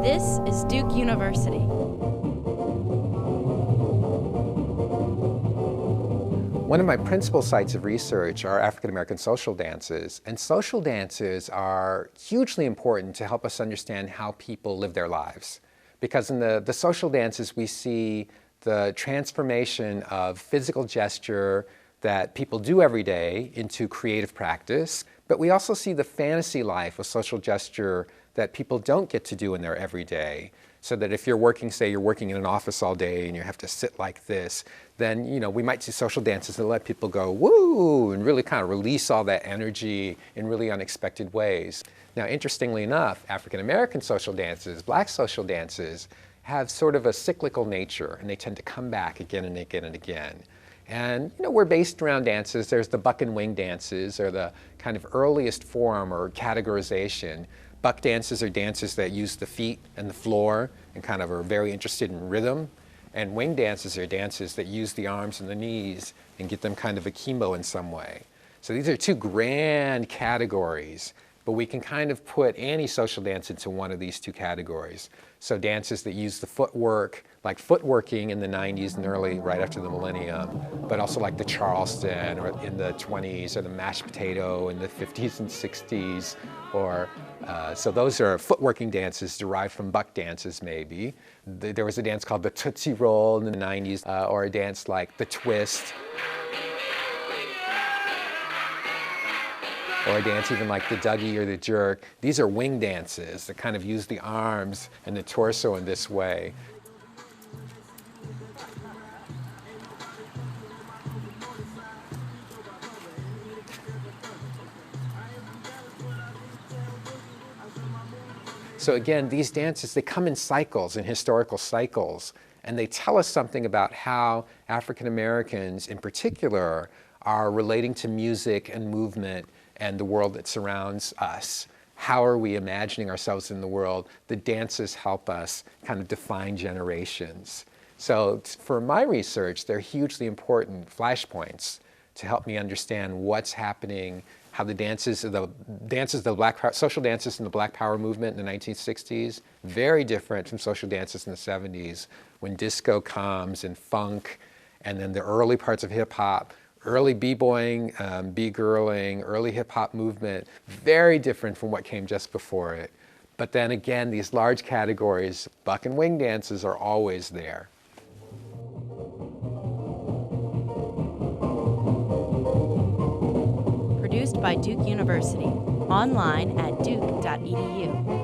This is Duke University. One of my principal sites of research are African American social dances, and social dances are hugely important to help us understand how people live their lives. Because in the social dances we see the transformation of physical gesture that people do every day into creative practice, but we also see the fantasy life of social gesture that people don't get to do in their everyday. So that if you're working, say you're working in an office all day and you have to sit like this, then we might see social dances that let people go woo and really kind of release all that energy in really unexpected ways. Now, interestingly enough, African American social dances, black social dances, have sort of a cyclical nature, and they tend to come back again and again and again. And we're based around dances. There's the buck and wing dances, or the kind of earliest form or categorization. Buck dances are dances that use the feet and the floor and kind of are very interested in rhythm. And wing dances are dances that use the arms and the knees and get them kind of akimbo in some way. So these are two grand categories, but we can kind of put any social dance into one of these two categories. So dances that use the footwork, like footworking in the 90s and early, right after the millennium, but also like the Charleston or in the 20s, or the mashed potato in the 50s and 60s, or so those are footworking dances derived from buck dances maybe. There was a dance called the Tootsie Roll in the 90s, or a dance like the twist, or a dance even like the Dougie or the jerk. These are wing dances that kind of use the arms and the torso in this way. So again, these dances, they come in cycles, in historical cycles, and they tell us something about how African Americans in particular are relating to music and movement and the world that surrounds us. How are we imagining ourselves in the world? The dances help us kind of define generations. So for my research, they're hugely important flashpoints to help me understand what's happening, how the social dances in the Black Power movement in the 1960s, very different from social dances in the 70s, when disco comes and funk, and then the early parts of hip hop, early b-boying, b-girling, early hip hop movement, very different from what came just before it. But then again, these large categories, buck and wing dances, are always there. Produced by Duke University. Online at duke.edu.